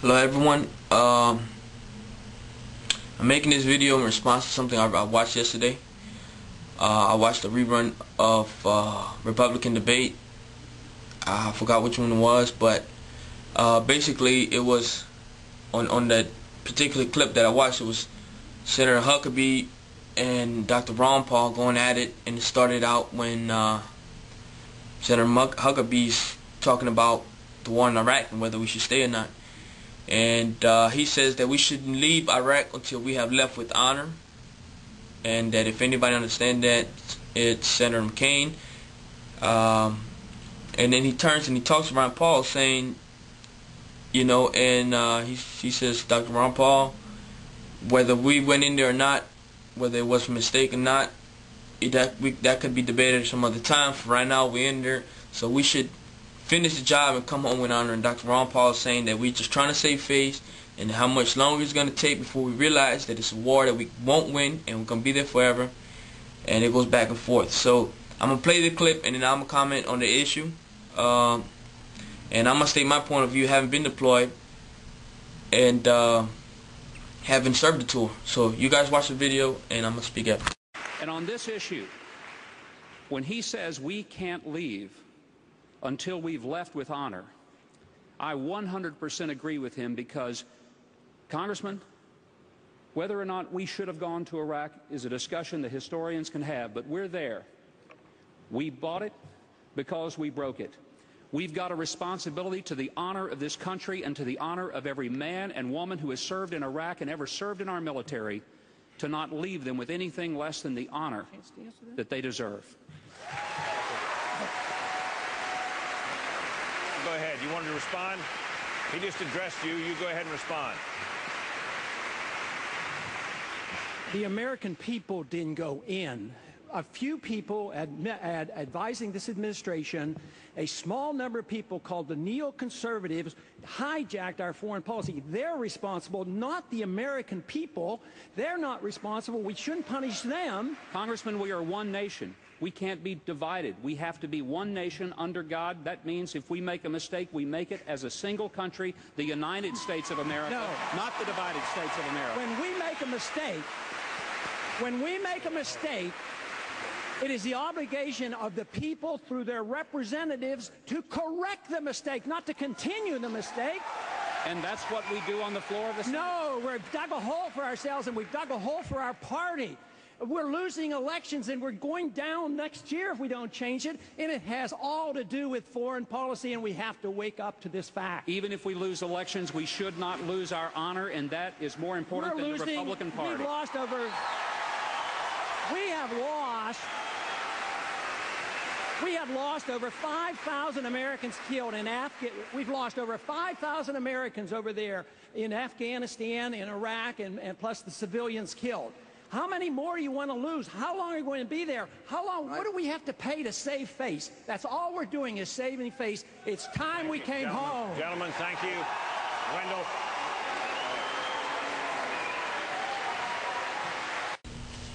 Hello everyone. I'm making this video in response to something I watched yesterday. I watched a rerun of Republican debate. I forgot which one it was, but basically it was on that particular clip that I watched. It was Senator Huckabee and Dr. Ron Paul going at it, and it started out when Senator Huckabee's talking about the war in Iraq and whether we should stay or not. And he says that we shouldn't leave Iraq until we have left with honor, and that if anybody understands that, it's Senator McCain. And then he turns and he talks to Ron Paul, saying, you know, and he says, Dr. Ron Paul, whether we went in there or not, whether it was a mistake or not, that could be debated some other time. For right now, we're in there, so we should finish the job and come home with honor. And Dr. Ron Paul is saying that we're just trying to save face, and how much longer it's going to take before we realize that it's a war that we won't win and we're going to be there forever. And it goes back and forth. So I'm going to play the clip, and then I'm going to comment on the issue. And I'm going to state my point of view, having been deployed and having served the tour. So you guys watch the video, and I'm going to speak after. And on this issue, when he says we can't leave until we've left with honor, I 100% agree with him, because, Congressman, whether or not we should have gone to Iraq is a discussion that historians can have, but we're there. We bought it because we broke it. We've got a responsibility to the honor of this country and to the honor of every man and woman who has served in Iraq and ever served in our military, to not leave them with anything less than the honor that they deserve. Go ahead. You wanted to respond? He just addressed you. You go ahead and respond. The American people didn't go in. A few people advising this administration, a small number of people called the neoconservatives, hijacked our foreign policy. They're responsible, not the American people. They're not responsible. We shouldn't punish them. Congressman, we are one nation. We can't be divided. We have to be one nation under God. That means if we make a mistake, we make it as a single country, the United States of America, not the divided States of America. When we make a mistake, it is the obligation of the people through their representatives to correct the mistake, not to continue the mistake. And that's what we do on the floor of the Senate? No, we've dug a hole for ourselves, and we've dug a hole for our party. We're losing elections, and we're going down next year if we don't change it, and it has all to do with foreign policy, and we have to wake up to this fact. Even if we lose elections, we should not lose our honor, and that is more important than the Republican Party. We have lost over 5,000 Americans killed in Afghanistan. We've lost over 5,000 Americans over there in Afghanistan, in Iraq, and plus the civilians killed. How many more do you want to lose? How long are you going to be there? How long? What do we have to pay to save face? That's all we're doing, is saving face. It's time we came home. Gentlemen, thank you. Wendell.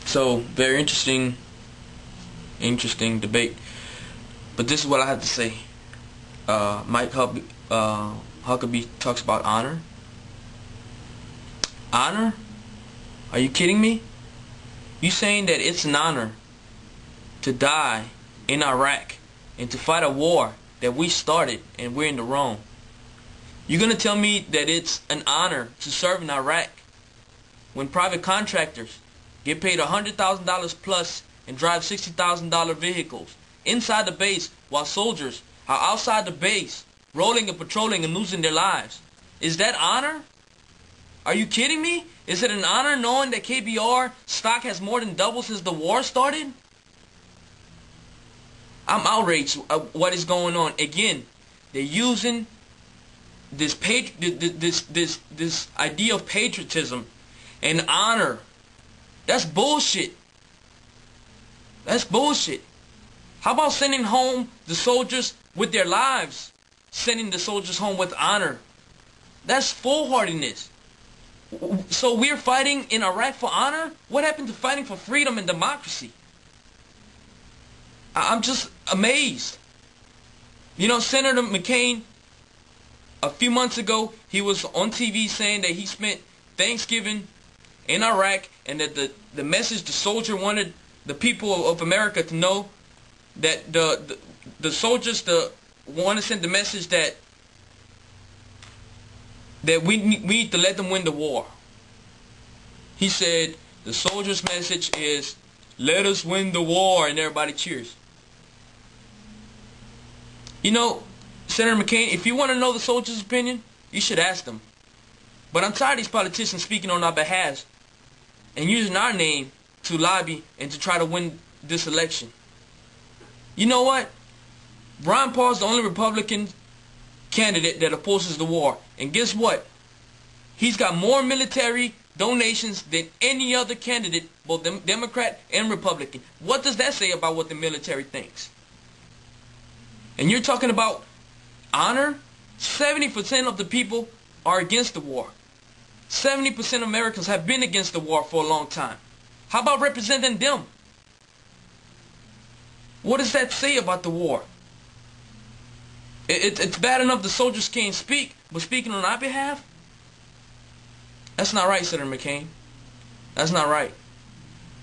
So very interesting debate. But this is what I have to say. Huckabee talks about honor. Honor? Are you kidding me? You saying that it's an honor to die in Iraq and to fight a war that we started and we're in the wrong? You're going to tell me that it's an honor to serve in Iraq when private contractors get paid $100,000 plus and drive $60,000 vehicles inside the base while soldiers are outside the base rolling and patrolling and losing their lives? Is that honor? Are you kidding me? Is it an honor knowing that KBR stock has more than doubled since the war started? I'm outraged at what is going on. Again, they're using this idea of patriotism and honor. That's bullshit. That's bullshit. How about sending home the soldiers with their lives? Sending the soldiers home with honor. That's foolhardiness. So we're fighting in Iraq for honor? What happened to fighting for freedom and democracy? I'm just amazed. You know, Senator McCain a few months ago, he was on TV saying that he spent Thanksgiving in Iraq, and that the message the soldier wanted the people of America to know, that the soldiers want to send the message that we need to let them win the war. He said the soldiers' message is, let us win the war, and everybody cheers. You know, Senator McCain, if you want to know the soldiers' opinion, you should ask them. But I'm tired of these politicians speaking on our behalf and using our name to lobby and to try to win this election. You know what? Ron Paul is the only Republican candidate that opposes the war. And guess what? He's got more military donations than any other candidate, both Democrat and Republican. What does that say about what the military thinks? And you're talking about honor? 70% of the people are against the war. 70% of Americans have been against the war for a long time. How about representing them? What does that say about the war? It's bad enough the soldiers can't speak, but speaking on our behalf? That's not right, Senator McCain. That's not right.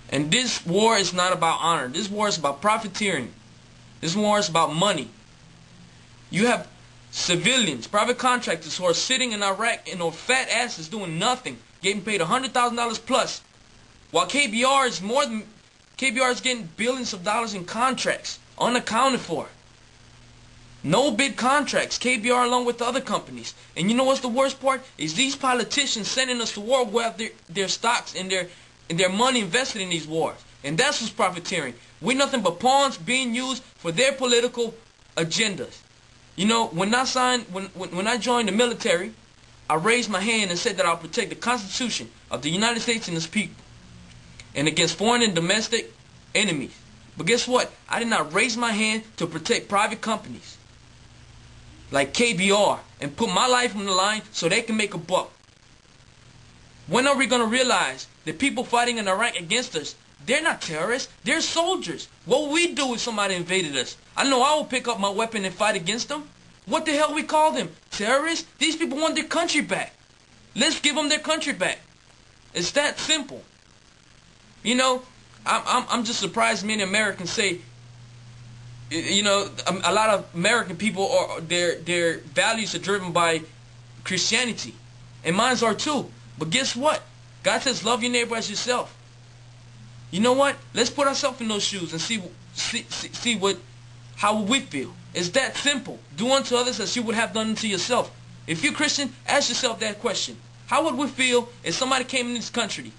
And this war is not about honor. This war is about profiteering. This war is about money. You have civilians, private contractors who are sitting in Iraq in their fat asses doing nothing, getting paid $100,000 plus, while KBR is getting billions of dollars in contracts, unaccounted for. No bid contracts, KBR along with the other companies. And you know what's the worst part? Is these politicians sending us to war who have their stocks and their money invested in these wars. And that's what's profiteering. We're nothing but pawns being used for their political agendas. You know, when I joined the military, I raised my hand and said that I'll protect the Constitution of the United States and its people, and against foreign and domestic enemies. But guess what? I did not raise my hand to protect private companies like KBR and put my life on the line so they can make a buck. When are we going to realize that people fighting in Iraq against us, they're not terrorists, they're soldiers? What would we do if somebody invaded us? I know I will pick up my weapon and fight against them. What the hell we call them? Terrorists? These people want their country back. Let's give them their country back. It's that simple. You know, I'm just surprised many Americans say, you know, a lot of American people are their values are driven by Christianity, and mine are too. But guess what? God says, love your neighbor as yourself. You know what? Let's put ourselves in those shoes and see how we feel. It's that simple. Do unto others as you would have done unto yourself. If you're Christian, ask yourself that question. How would we feel if somebody came in this country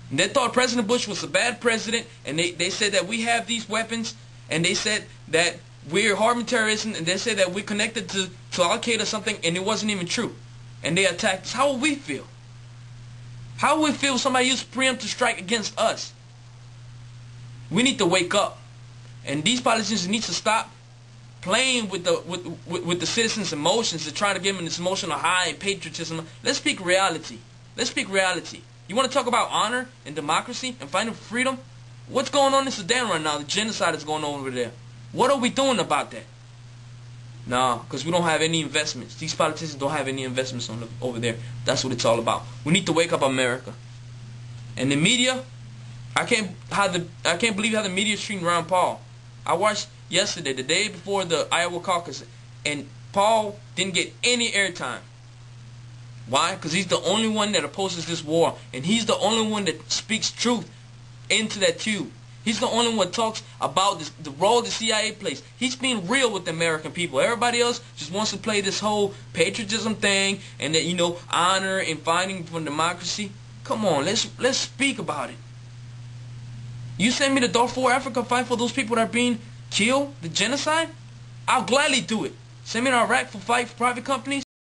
and they thought President Bush was a bad president, and they said that we have these weapons, and they said that we're harming terrorism, and they said that we're connected to Al-Qaeda or something, and it wasn't even true, and they attacked us? How would we feel? How would we feel if somebody used preemptive strike against us? We need to wake up, and these politicians need to stop playing with the citizens' emotions and trying to give them this emotional high and patriotism. Let's speak reality. Let's speak reality. You want to talk about honor and democracy and fighting for freedom? What's going on in Sudan right now? The genocide is going on over there. What are we doing about that? No, because we don't have any investments. These politicians don't have any investments over there. That's what it's all about. We need to wake up America. And the media, I can't believe how the media is treating Ron Paul. I watched yesterday, the day before the Iowa caucus, and Paul didn't get any airtime. Why? Because he's the only one that opposes this war, and he's the only one that speaks truth into that tube. He's the only one that talks about the role the CIA plays. He's being real with the American people. Everybody else just wants to play this whole patriotism thing and that, you know, honor and fighting for democracy. Come on, let's speak about it. You send me to Darfur, Africa, fight for those people that are being killed, the genocide? I'll gladly do it. Send me to Iraq for fight for private companies?